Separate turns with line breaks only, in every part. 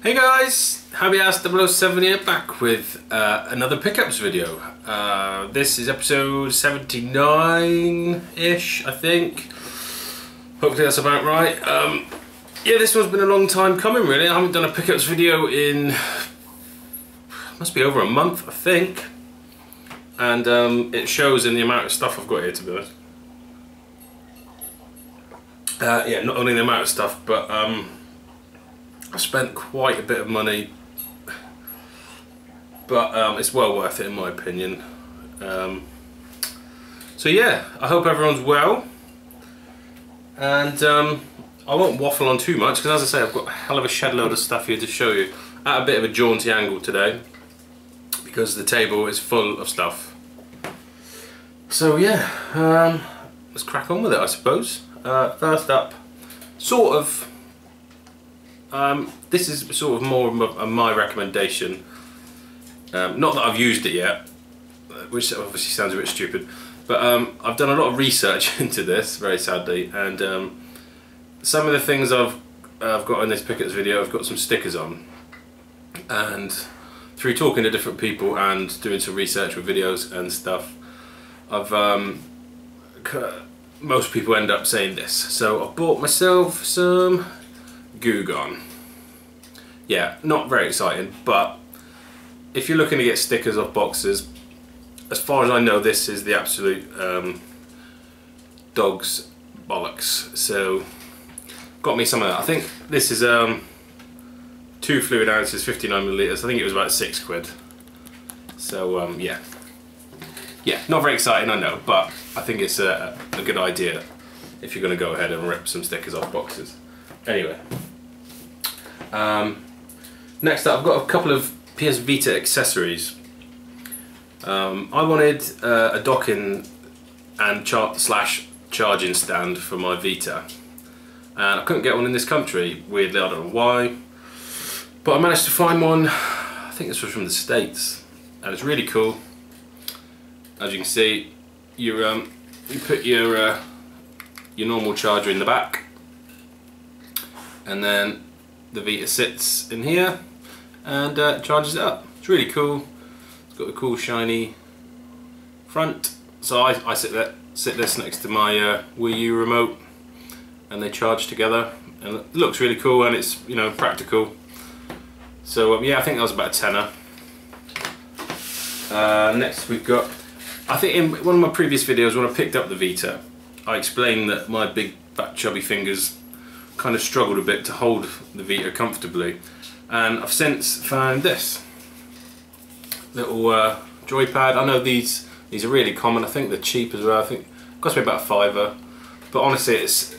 Hey guys, HappyAss007 here, back with another pickups video. This is episode 79-ish, I think. Hopefully that's about right. Yeah, this one's been a long time coming really. I haven't done a pickups video in, must be over a month I think. And it shows in the amount of stuff I've got here, to be honest. Yeah, not only the amount of stuff, but I spent quite a bit of money, but it's well worth it in my opinion. So yeah, I hope everyone's well, and I won't waffle on too much because, as I say, I've got a hell of a shed load of stuff here to show you at a bit of a jaunty angle today because the table is full of stuff. So yeah, let's crack on with it, I suppose. First up, sort of, this is sort of more of my recommendation. Not that I've used it yet, which obviously sounds a bit stupid, but I've done a lot of research into this, very sadly, and some of the things I've got in this pickups video, I've got some stickers on, and through talking to different people and doing some research with videos and stuff, most people end up saying this. So I bought myself some Goo Gone. Yeah, not very exciting, but if you're looking to get stickers off boxes, as far as I know, this is the absolute dog's bollocks. So got me some of that. I think this is 2 fluid ounces, 59 millilitres. I think it was about £6. So yeah, not very exciting, I know, but I think it's a good idea if you're going to go ahead and rip some stickers off boxes. Anyway, next up I've got a couple of PS Vita accessories. I wanted a docking and charging stand for my Vita, and I couldn't get one in this country, weirdly, I don't know why, but I managed to find one. I think this was from the States, and it's really cool. As you can see, you put your normal charger in the back, and then the Vita sits in here and charges it up. It's really cool. It's got a cool shiny front. So I sit this next to my Wii U remote, and they charge together, and it looks really cool, and it's, you know, practical. So yeah, I think that was about a tenner. Next we've got, I think in one of my previous videos when I picked up the Vita, I explained that my big fat chubby fingers kind of struggled a bit to hold the Vita comfortably, and I've since found this little joypad. I know these are really common. I think they're cheap as well. I think it cost me about £5, but honestly it's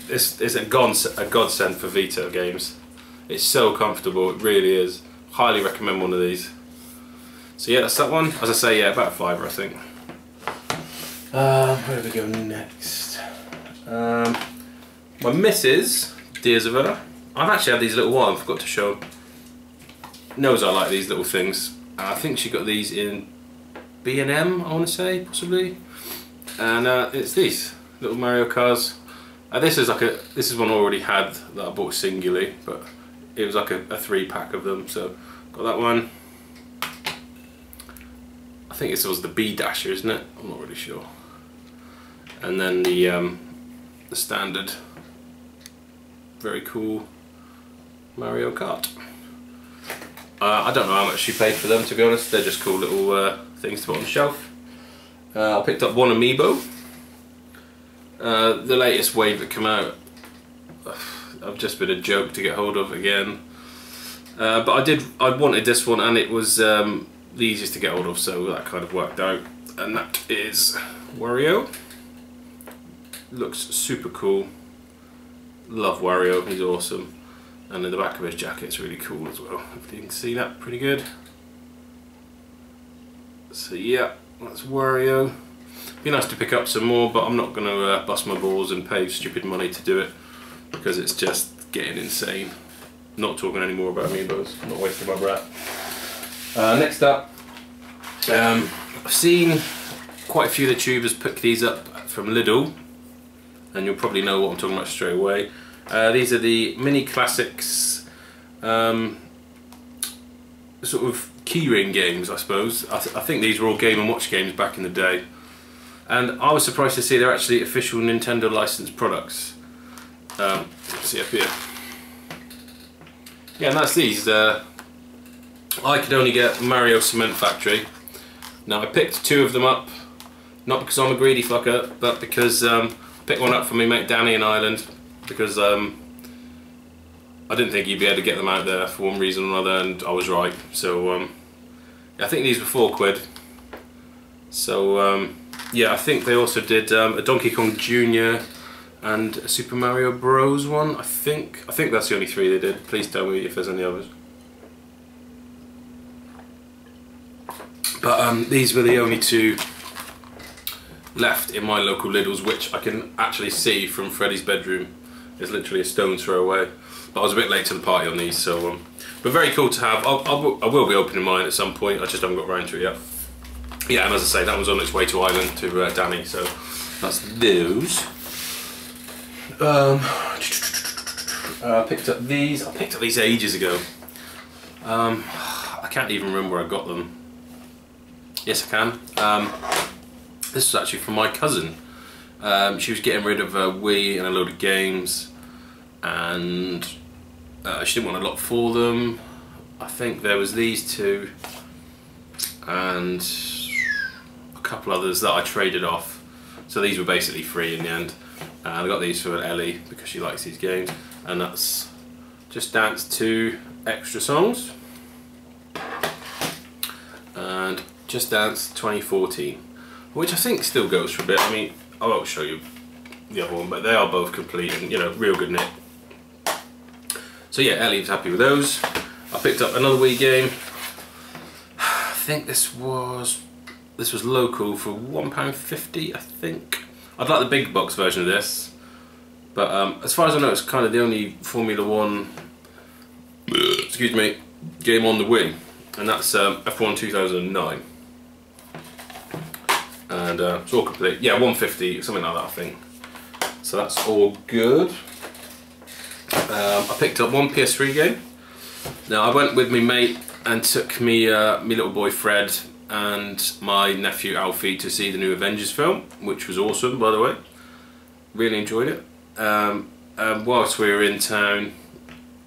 a godsend for Vita games. It's so comfortable, it really is. Highly recommend one of these. So yeah, that's that one. As I say, yeah, about £5 I think. Where do we go next? My missus, dears of her, I've actually had these a little while, I forgot to show, knows I like these little things. I think she got these in B&M, I want to say, possibly. And it's these little Mario cars. This is one I already had that I bought singly, but it was like a 3-pack of them, so got that one. I think this was the B-Dasher, isn't it? I'm not really sure. And then the standard, very cool Mario Kart. I don't know how much she paid for them, to be honest. They're just cool little things to put on the shelf. I picked up one Amiibo. The latest wave that came out, I've just been a joke to get hold of again. But I wanted this one, and it was the easiest to get hold of, so that kind of worked out. And that is Wario. Looks super cool. Love Wario, he's awesome. And in the back of his jacket it's really cool as well. Hopefully you can see that pretty good. So yeah, that's Wario. Be nice to pick up some more, but I'm not going to bust my balls and pay stupid money to do it because it's just getting insane. Not talking anymore about Amiibos, I'm not wasting my breath. Next up, I've seen quite a few of the tubers pick these up from Lidl, and you'll probably know what I'm talking about straight away. These are the Mini Classics sort of keyring games, I suppose. I think these were all Game & Watch games back in the day. And I was surprised to see they're actually official Nintendo licensed products. Let's see up here. Yeah, and that's these. I could only get Mario Cement Factory. Now I picked 2 of them up, not because I'm a greedy fucker, but because I picked one up for me mate Danny in Ireland, because I didn't think he'd be able to get them out there for one reason or another, and I was right. So I think these were £4. So yeah, I think they also did a Donkey Kong Jr. and a Super Mario Bros. One. I think that's the only 3 they did. Please tell me if there's any others. But these were the only 2 left in my local Lidl's, which I can actually see from Freddy's bedroom. It's literally a stone's throw away. But I was a bit late to the party on these, so but very cool to have. I will be opening mine at some point. I just haven't got round to it yet. Yeah, and as I say, that was on its way to Ireland to Danny, so that's those. I picked up these. I picked up these ages ago. I can't even remember where I got them. Yes, I can. This was actually from my cousin. She was getting rid of a Wii and a load of games, and she didn't want a lot for them. I think there was these 2 and a couple others that I traded off. So these were basically free in the end. I got these for Ellie because she likes these games, and that's Just Dance 2 Extra Songs and Just Dance 2014, which I think still goes for a bit. I mean, I won't show you the other one, but they are both complete and, you know, real good nick. So yeah, Ellie was happy with those. I picked up another Wii game. I think this was local for £1.50, I think. I'd like the big box version of this, but as far as I know, it's kind of the only Formula 1 excuse me, game on the Wii, and that's F1 2009. And it's all complete. Yeah, 150, something like that, I think. So that's all good. I picked up one PS3 game. Now I went with my mate and took me little boy Fred and my nephew Alfie to see the new Avengers film, which was awesome, by the way. Really enjoyed it. Whilst we were in town,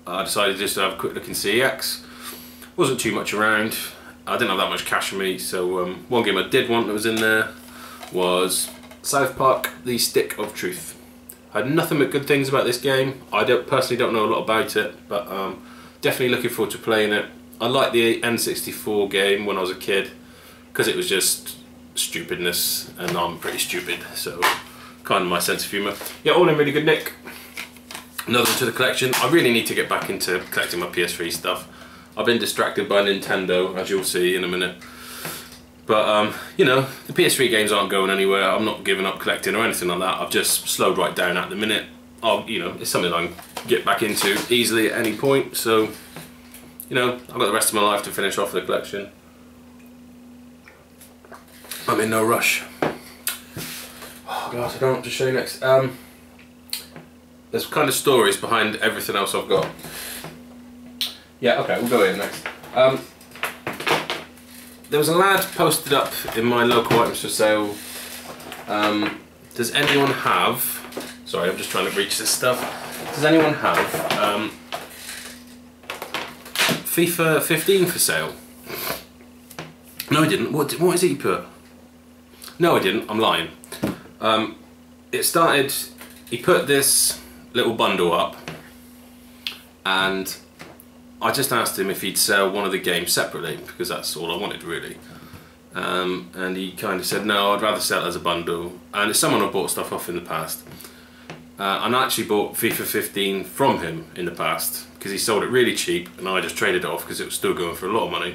I decided just to have a quick look in CEX. Wasn't too much around. I didn't have that much cash for me, so one game I did want that was in there was South Park: The Stick of Truth. I had nothing but good things about this game. I personally don't know a lot about it, but definitely looking forward to playing it. I liked the N64 game when I was a kid because it was just stupidness, and I'm pretty stupid, so kind of my sense of humour. Yeah, all in really good nick. Another one to the collection. I really need to get back into collecting my PS3 stuff. I've been distracted by Nintendo, as you'll see in a minute. But, you know, the PS3 games aren't going anywhere. I'm not giving up collecting or anything like that. I've just slowed right down at the minute. You know, it's something I can get back into easily at any point. So, you know, I've got the rest of my life to finish off the collection. I'm in no rush. Oh God, I don't know what to show you next. There's kind of stories behind everything else I've got. Yeah, okay, we'll go in next. There was a lad posted up in my local items for sale. Does anyone have... Sorry, I'm just trying to reach this stuff. Does anyone have FIFA 15 for sale? No, I didn't. What is it he put? No, I didn't. I'm lying. It started... He put this little bundle up, and I just asked him if he'd sell one of the games separately, because that's all I wanted really. And he kind of said, no, I'd rather sell it as a bundle. And it's someone I've bought stuff off in the past. And I actually bought FIFA 15 from him in the past, because he sold it really cheap, and I just traded it off because it was still going for a lot of money.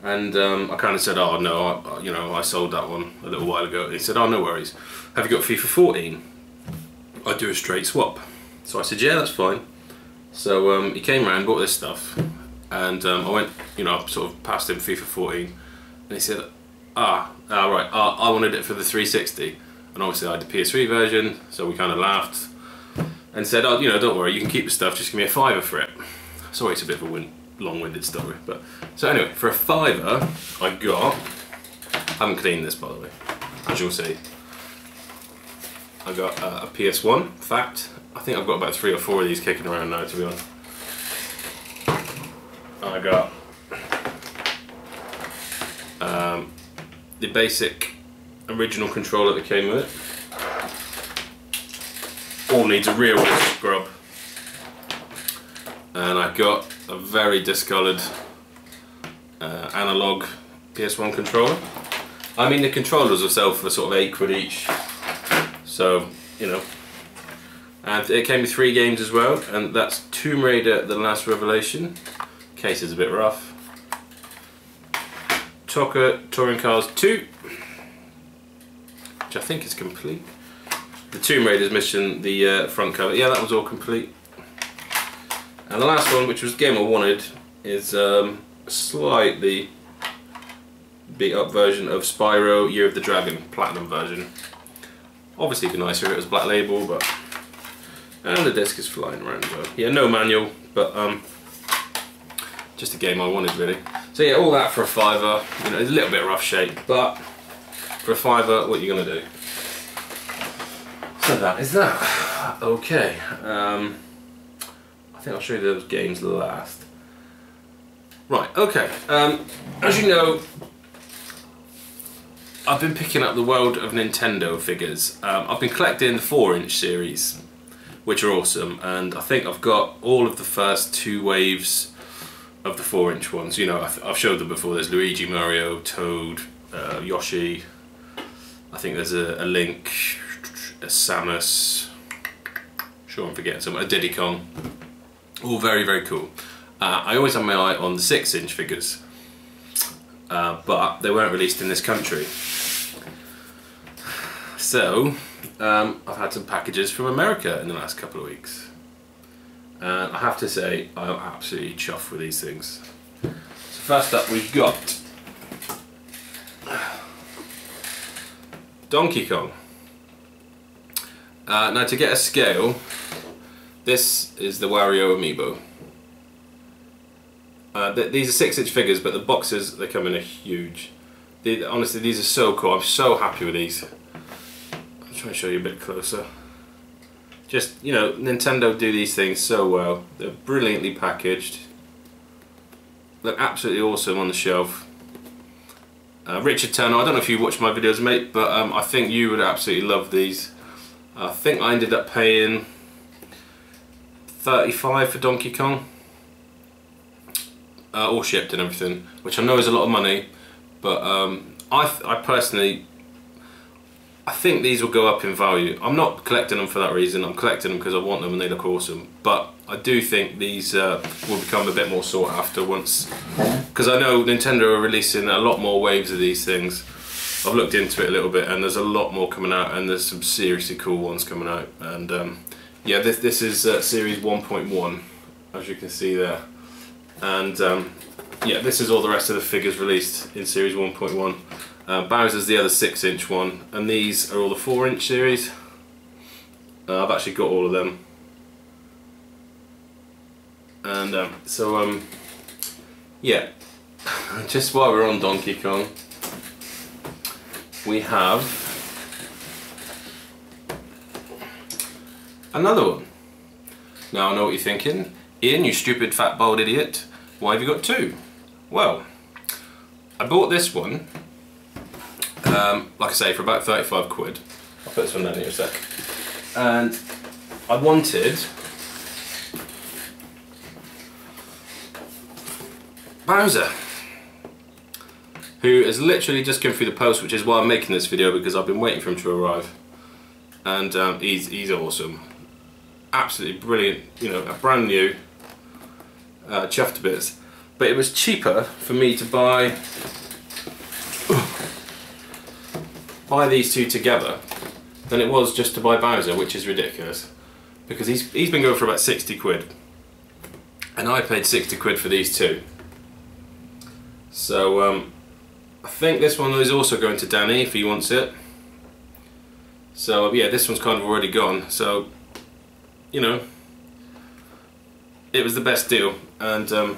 And I kind of said, oh no, you know, I sold that one a little while ago. And he said, oh, no worries. Have you got FIFA 14? I'd do a straight swap. So I said, yeah, that's fine. So he came around, bought this stuff, and I went, you know, sort of past him FIFA 14, and he said, right, I wanted it for the 360, and obviously I had the PS3 version, so we kind of laughed, and said, oh, you know, don't worry, you can keep the stuff, just give me a £5 for it. So it's a bit of a long-winded story. But so anyway, for a fiver, I haven't cleaned this by the way, as you'll see. I got a PS1. In fact, I think I've got about 3 or 4 of these kicking around now, to be honest. I got the basic original controller that came with it. All needs a real scrub. And I got a very discoloured analog PS1 controller. I mean, the controllers will sell for sort of £8 each. So, you know. And it came with 3 games as well, and that's Tomb Raider: The Last Revelation. Case is a bit rough. TOCA Touring Cars 2, which I think is complete. The Tomb Raider's mission, the front cover, yeah, that was all complete. And the last one, which was the game I wanted, is a slightly beat up version of Spyro Year of the Dragon, Platinum version. Obviously it'd be nicer if it was Black Label, but... And the disc is flying around as well. Yeah, no manual, but just a game I wanted really. So yeah, all that for a fiver. You know, it's a little bit rough shape, but for a fiver, what are you gonna do? So that is that. Okay. I think I'll show you those games last. Right. Okay. As you know, I've been picking up the world of Nintendo figures. I've been collecting the 4-inch series, which are awesome, and I think I've got all of the first 2 waves of the 4-inch ones. You know, I've showed them before. There's Luigi, Mario, Toad, Yoshi. I think there's a Link, a Samus. Sure, I'm forgetting some. A Diddy Kong. All very, very cool. I always have my eye on the 6-inch figures, but they weren't released in this country. So I've had some packages from America in the last couple of weeks. And I have to say, I'm absolutely chuffed with these things. So first up we've got Donkey Kong. Now to get a scale, this is the Wario amiibo. These are 6-inch figures, but the boxes, they come in are huge. Honestly, these are so cool. I'm so happy with these. I'll try and show you a bit closer. Just, you know, Nintendo do these things so well. They're brilliantly packaged. Look absolutely awesome on the shelf. Richard Turner, I don't know if you watch my videos, mate, but I think you would absolutely love these. I think I ended up paying $35 for Donkey Kong. All shipped and everything, which I know is a lot of money, but I personally, I think these will go up in value. I'm not collecting them for that reason. I'm collecting them because I want them and they look awesome. But I do think these will become a bit more sought after once, because I know Nintendo are releasing a lot more waves of these things. I've looked into it a little bit, and there's a lot more coming out, and there's some seriously cool ones coming out. And yeah, this is Series 1.1, as you can see there. And yeah, this is all the rest of the figures released in Series 1.1. Bowser's the other 6-inch one, and these are all the 4-inch series. I've actually got all of them. And yeah, just while we're on Donkey Kong, we have another one. Now I know what you're thinking. Ian, you stupid fat bald idiot, why have you got 2? Well, I bought this one, like I say, for about 35 quid. I'll put this one down here a sec. And I wanted Bowser, who has literally just come through the post, which is why I'm making this video, because I've been waiting for him to arrive. And he's awesome. Absolutely brilliant, you know, a brand new, chuffed to bits. But it was cheaper for me to buy these two together than it was just to buy Bowser, which is ridiculous, because he's been going for about 60 quid, and I paid 60 quid for these two. So I think this one is also going to Danny if he wants it. So yeah, this one's kind of already gone, so you know, it was the best deal. And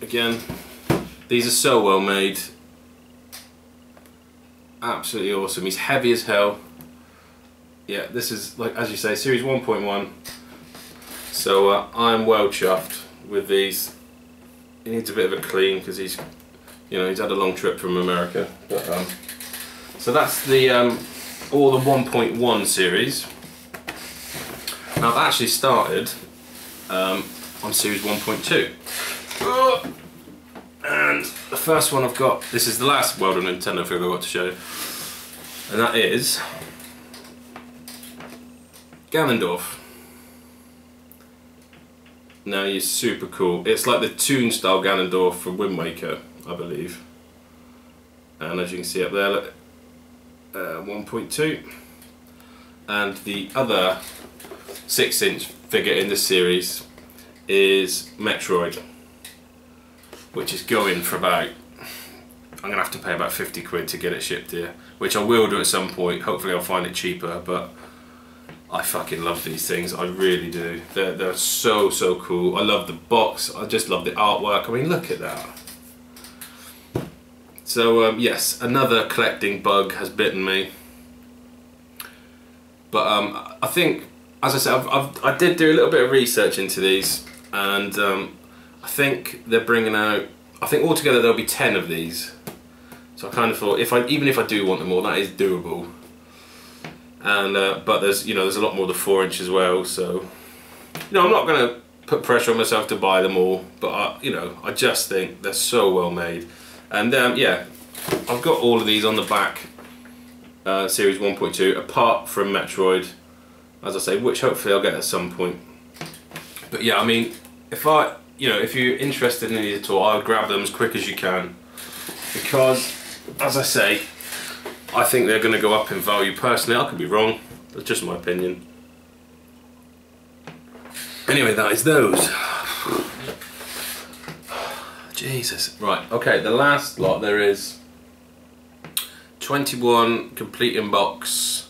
again, these are so well made. Absolutely awesome. He's heavy as hell. Yeah, this is, like, as you say, series 1.1. So I'm well chuffed with these. He needs a bit of a clean because he's, you know, he's had a long trip from America. But, so that's the all the 1.1 series. Now I've actually started on series 1.2. And the first one I've got, this is the last World of Nintendo figure I've got to show you, and that is Ganondorf. Now he's super cool. It's like the Toon style Ganondorf from Wind Waker, I believe. And as you can see up there, look, 1.2. And the other 6-inch figure in this series is Metroid, which is going for about, I'm going to have to pay about 50 quid to get it shipped here, which I will do at some point. Hopefully I'll find it cheaper, but I fucking love these things, I really do. They're so cool. I love the box, I just love the artwork. I mean, look at that. So yes, another collecting bug has bitten me. But I think, as I said, I did do a little bit of research into these, and I think they're bringing out, I think altogether there'll be 10 of these. So I kind of thought, even if I do want them all, that is doable. And but there's, you know, there's a lot more to 4-inch as well. So, you know, I'm not going to put pressure on myself to buy them all, but you know, I just think they're so well made. And yeah, I've got all of these on the back, series 1.2, apart from Metroid, as I say, which hopefully I'll get at some point. But yeah, I mean, if you're interested in these at all, I would grab them as quick as you can, because, as I say, I think they're going to go up in value. Personally, I could be wrong. That's just my opinion. Anyway, that is those. Jesus. Right, okay, the last lot, there is 21 complete in box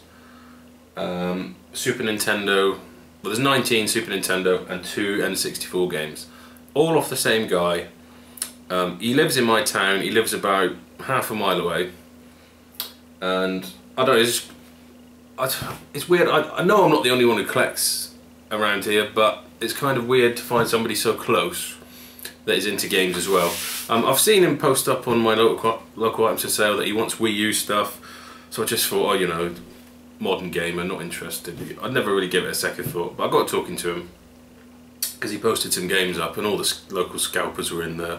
Super Nintendo. Well, there's 19 Super Nintendo and 2 N64 games, all off the same guy. He lives in my town. He lives about half a mile away, and I don't know, it's weird. I know I'm not the only one who collects around here, but it's kind of weird to find somebody so close that is into games as well. I've seen him post up on my local items for sale that he wants Wii U stuff, so I just thought, oh, you know, modern gamer, not interested. I'd never really give it a second thought, but I got talking to him because he posted some games up and all the local scalpers were in there,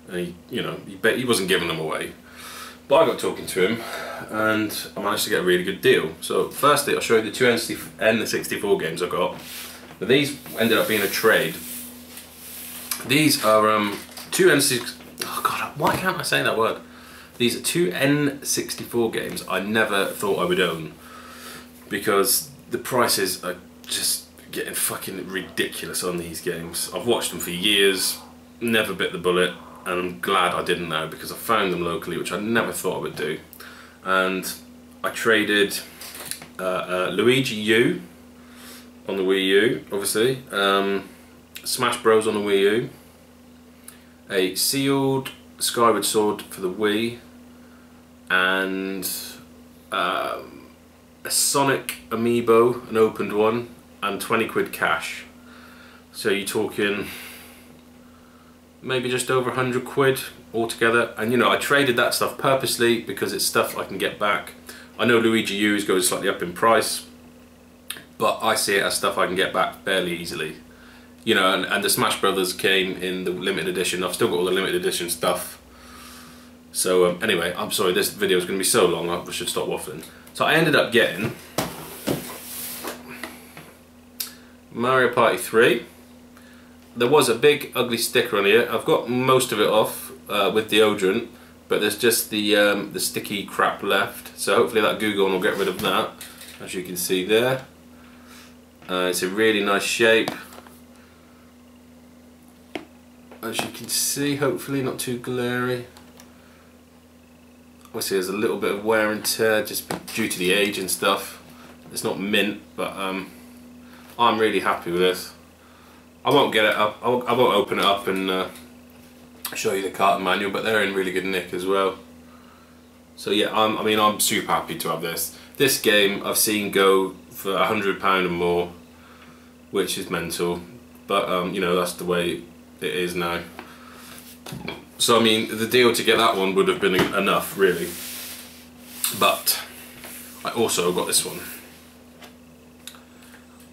and he, you know, he wasn't giving them away. But I got talking to him and I managed to get a really good deal. So firstly, I'll show you the 2 N64 games I got. But these ended up being a trade. These are 2 N64. Oh god, why can't I say that word? These are 2 N64 games I never thought I would own, because the prices are just getting fucking ridiculous on these games. I've watched them for years, never bit the bullet, and I'm glad I didn't now, because I found them locally, which I never thought I would do. And I traded Luigi U on the Wii U, obviously, Smash Bros on the Wii U, a sealed Skyward Sword for the Wii, and a Sonic amiibo, an opened one, and 20 quid cash. So you're talking maybe just over 100 quid altogether. And you know, I traded that stuff purposely because it's stuff I can get back. I know Luigi U is going slightly up in price, but I see it as stuff I can get back fairly easily. You know, and the Smash Brothers came in the limited edition. I've still got all the limited edition stuff. So anyway, I'm sorry, this video is going to be so long, I should stop waffling. So I ended up getting Mario Party 3. There was a big ugly sticker on here. I've got most of it off with deodorant, but there's just the sticky crap left. So hopefully that Goo Gone will get rid of that, as you can see there. It's a really nice shape, as you can see, hopefully not too glary. Obviously there's a little bit of wear and tear just due to the age and stuff. It's not mint, but I'm really happy with this. I won't get it up, I won't open it up and show you the carton manual, but they're in really good nick as well. So yeah, I mean, I'm super happy to have this. This game I've seen go for £100 or more, which is mental, but you know, that's the way it is now. So I mean, the deal to get that one would have been enough, really. But I also got this one,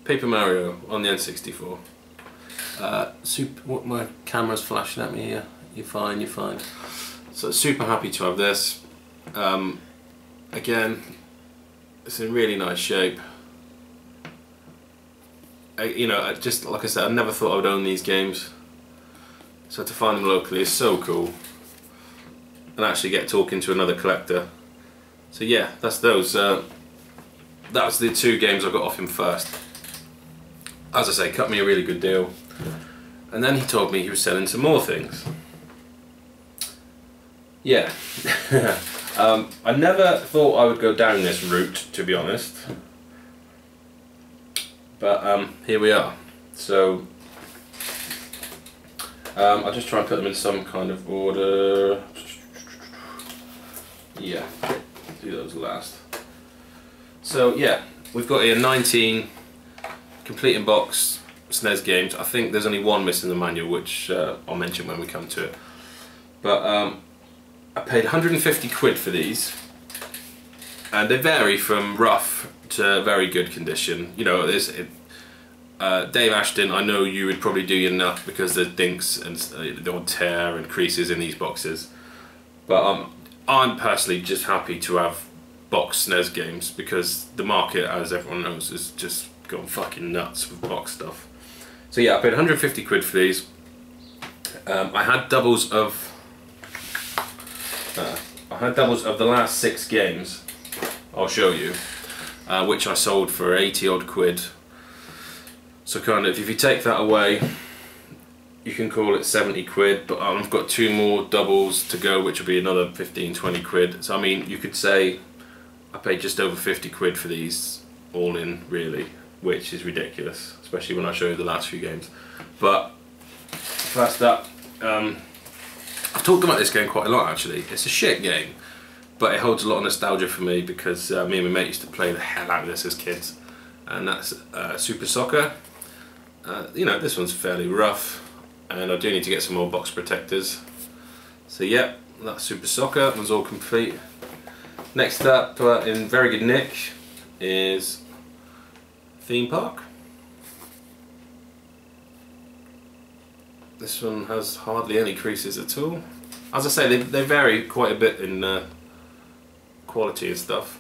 Paper Mario on the N64. What, my camera's flashing at me here. You're fine, you're fine. So super happy to have this. Again, it's in really nice shape. You know, just like I said, I never thought I would own these games. So to find them locally is so cool. And actually get talking to another collector. So yeah, that's those. That was the 2 games I got off him first. As I say, cut me a really good deal. And then he told me he was selling some more things. Yeah. I never thought I would go down this route, to be honest. But here we are. So I'll just try and put them in some kind of order. Yeah, do those last. So yeah, we've got here 19 complete in box SNES games. I think there's only one missing in the manual, which I'll mention when we come to it. But I paid 150 quid for these, and they vary from rough to very good condition. You know, Dave Ashton, I know you would probably do your nut because there's dinks and the odd tear and creases in these boxes. But I'm personally just happy to have box SNES games because the market, as everyone knows, is just gone fucking nuts with box stuff. So yeah, I paid 150 quid for these. I had doubles of the last 6 games. I'll show you, which I sold for 80 odd quid. So kind of, if you take that away, you can call it 70 quid, but I've got 2 more doubles to go, which will be another 15-20 quid. So I mean, you could say I paid just over 50 quid for these all in, really, which is ridiculous, especially when I show you the last few games. But first up, I've talked about this game quite a lot actually. It's a shit game, but it holds a lot of nostalgia for me because me and my mate used to play the hell out of this as kids, and that's Super Soccer. You know, this one's fairly rough, and I do need to get some more box protectors. So yeah, that's Super Soccer. It was all complete. Next up, in very good nick, is Theme Park. This one has hardly any creases at all. As I say, they vary quite a bit in quality and stuff.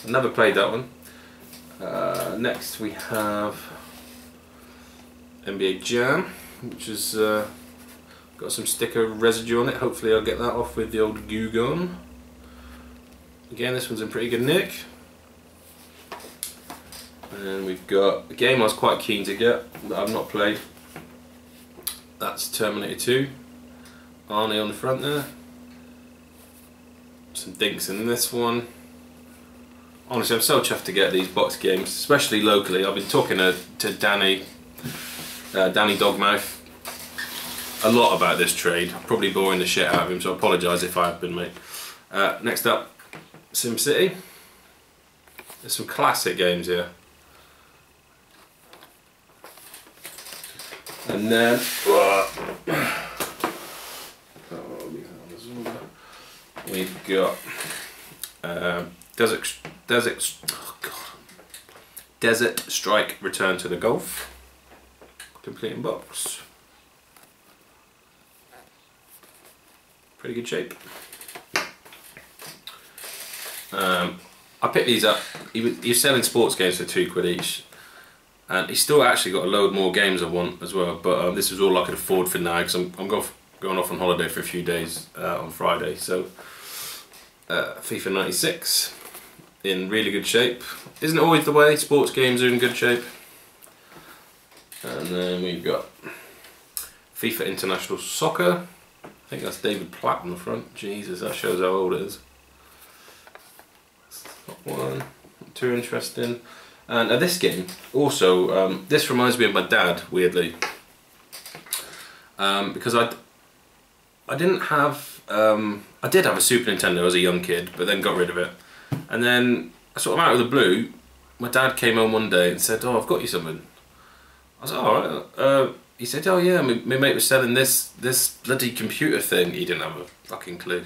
I've never played that one. Next we have NBA Jam, which has got some sticker residue on it. Hopefully I'll get that off with the old Goo Gone. Again, this one's in pretty good nick. And we've got a game I was quite keen to get that I've not played. That's Terminator 2. Arnie on the front there. Some dinks in this one. Honestly, I'm so chuffed to get these box games, especially locally. I've been talking to Danny Dogmouth a lot about this trade. Probably boring the shit out of him, so I apologise if I have been, mate. Next up, SimCity. There's some classic games here. And then we've got Desert Strike Return to the Gulf, complete in box. Pretty good shape. I picked these up. He was selling sports games for £2 each, and he's still actually got a load more games I want as well. But this is all I could afford for now because I'm going off on holiday for a few days on Friday. So FIFA 96 in really good shape. Isn't always the way. Sports games are in good shape. And then we've got FIFA International Soccer. I think that's David Platt on the front. Jesus, that shows how old it is. Not one, not too interesting. And this game also, this reminds me of my dad, weirdly, because I I didn't have, I did have a Super Nintendo as a young kid, but then got rid of it. And then, sort of out of the blue, my dad came home one day and said, "Oh, I've got you something." I was like, "Alright." He said, "Oh yeah, my mate was selling this bloody computer thing." He didn't have a fucking clue.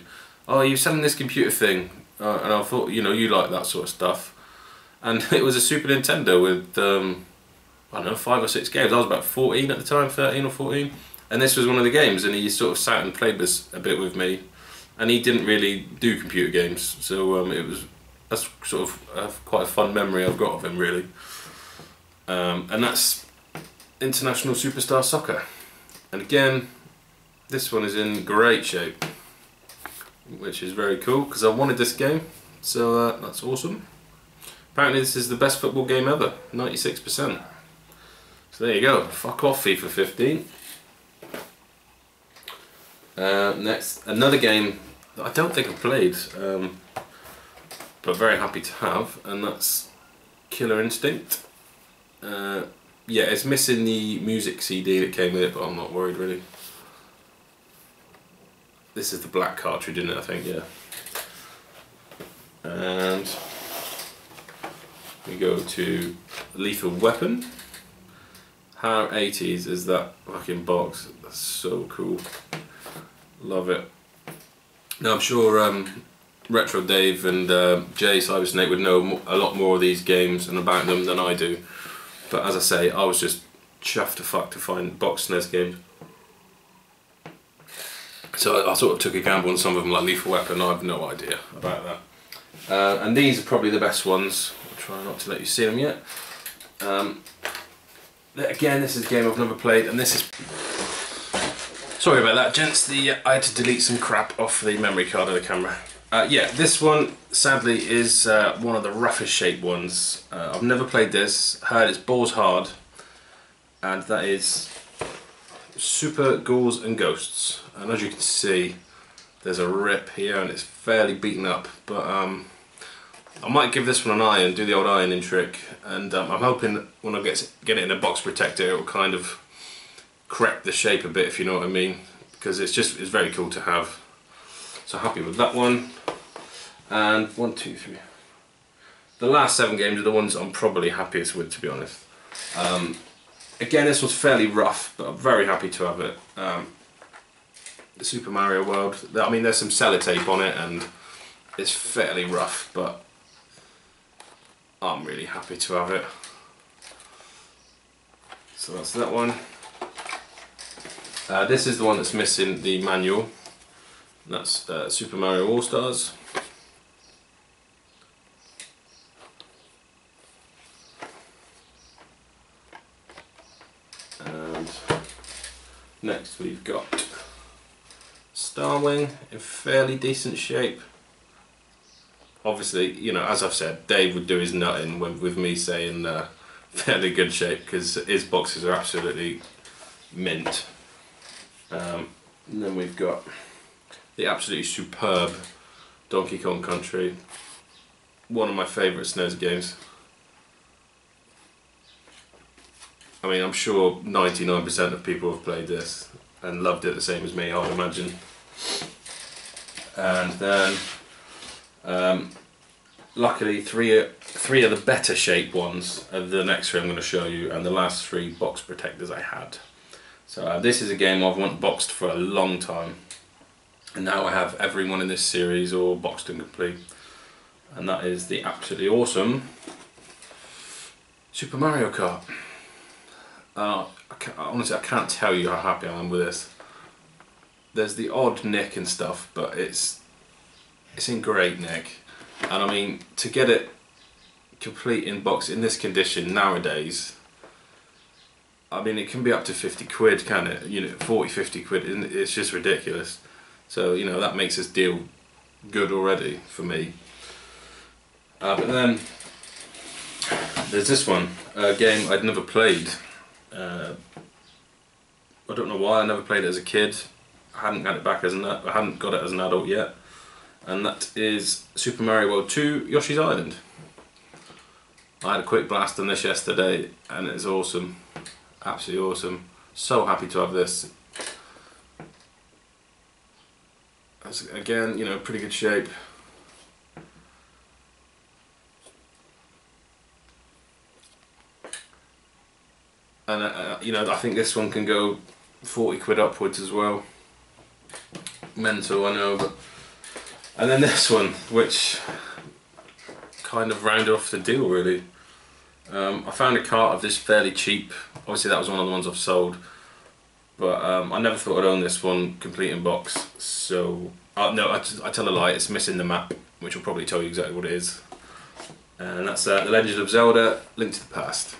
"Oh, you're selling this computer thing." And I thought, you know, you like that sort of stuff. And it was a Super Nintendo with, I don't know, 5 or 6 games. I was about 14 at the time, 13 or 14. And this was one of the games, and he sort of sat and played this a bit with me. And he didn't really do computer games, so that's sort of quite a fun memory I've got of him, really. And that's International Superstar Soccer. And again, this one is in great shape, which is very cool because I wanted this game, so that's awesome. Apparently this is the best football game ever, 96%. So there you go, fuck off FIFA 15. Next, another game that I don't think I've played, but very happy to have, and that's Killer Instinct. Yeah, it's missing the music CD that came with it, but I'm not worried really. This is the black cartridge in it, I think, yeah. And we go to Lethal Weapon. How 80s is that fucking box? That's so cool. Love it. Now I'm sure Retro Dave and Jay Cybersnake would know a lot more of these games and about them than I do. But as I say, I was just chuffed to fuck to find box SNES games. So I sort of took a gamble on some of them, like Lethal Weapon. I have no idea about that. And these are probably the best ones. I'll try not to let you see them yet. Again, this is a game I've never played, and this is... Sorry about that, gents. I had to delete some crap off the memory card of the camera. Yeah, this one, sadly, is one of the roughest shaped ones. I've never played this. Heard it's balls hard, and that is Super Ghouls and Ghosts. And as you can see, there's a rip here, and it's fairly beaten up. But I might give this one an iron, do the old ironing trick, and I'm hoping when I get it in a box protector, it will kind of correct the shape a bit, if you know what I mean, because it's very cool to have. So happy with that one. And 1, 2, 3. The last 7 games are the ones I'm probably happiest with, to be honest. Again, this was fairly rough, but I'm very happy to have it. The Super Mario World, I mean, there's some sellotape on it and it's fairly rough, but I'm really happy to have it. So that's that one. This is the one that's missing the manual. That's Super Mario All-Stars. And next we've got Starwing in fairly decent shape. Obviously, you know, as I've said, Dave would do his nutting with me saying fairly good shape, because his boxes are absolutely mint. And then we've got the absolutely superb Donkey Kong Country, one of my favourite SNES games. I mean, I'm sure 99% of people have played this and loved it the same as me, I would imagine. And then, luckily, three of the better shaped ones are the next 3 I'm going to show you, and the last 3 box protectors I had. So this is a game I've wanted boxed for a long time, and now I have every one in this series all boxed and complete. And that is the absolutely awesome Super Mario Kart. Honestly, I can't tell you how happy I am with this. There's the odd nick and stuff, but it's in great nick. And I mean, to get it complete in box in this condition nowadays, I mean, it can be up to 50 quid, can it? You know, 40, 50 quid, it's just ridiculous. So, you know, that makes this deal good already for me. But then, there's this one, a game I'd never played. I don't know why I never played it as a kid. I hadn't got it back I hadn't got it as an adult yet. And that is Super Mario World 2 Yoshi's Island. I had a quick blast on this yesterday and it's awesome. Absolutely awesome. So happy to have this. That's, again, you know, pretty good shape. And you know, I think this one can go 40 quid upwards as well. Mental, I know, but... And then this one, which kind of rounded off the deal really. I found a cart of this fairly cheap. Obviously that was one of the ones I've sold, but I never thought I'd own this one complete in box. So no, I tell a lie, it's missing the map, which will probably tell you exactly what it is. And that's The Legend of Zelda: Link to the Past.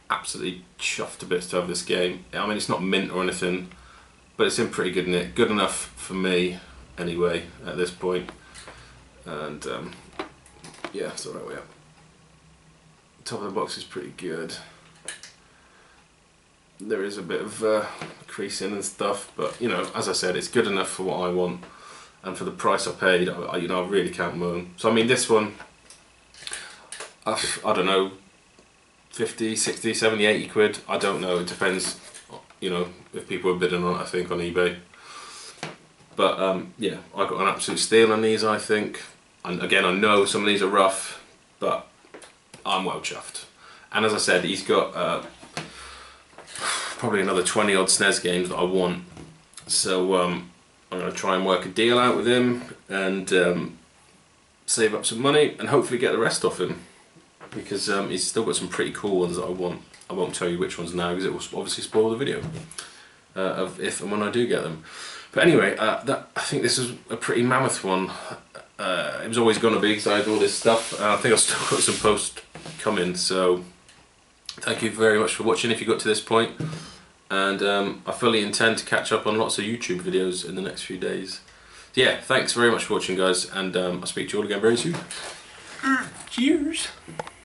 Absolutely chuffed to bits to have this game. I mean, it's not mint or anything, but it's in pretty good nick. Good enough for me, anyway, at this point. And yeah, it's alright way up. Top of the box is pretty good. There is a bit of creasing and stuff, but you know, as I said, it's good enough for what I want, and for the price I paid, you know, I really can't moan. So I mean, this one, I don't know, 50, 60, 70, 80 quid, I don't know, it depends, you know, if people are bidding on it, I think, on eBay. But yeah, I got an absolute steal on these, I think. And again, I know some of these are rough, but I'm well chuffed. And as I said, he's got probably another 20 odd SNES games that I want. So I'm going to try and work a deal out with him and save up some money and hopefully get the rest off him. Because he's still got some pretty cool ones that I want. I won't tell you which ones now because it will obviously spoil the video of if and when I do get them. But anyway, I think this is a pretty mammoth one. It was always going to be because I had all this stuff, and I think I've still got some posts coming. So thank you very much for watching if you got to this point. And I fully intend to catch up on lots of YouTube videos in the next few days. So yeah, thanks very much for watching, guys, and I'll speak to you all again very soon. Cheers!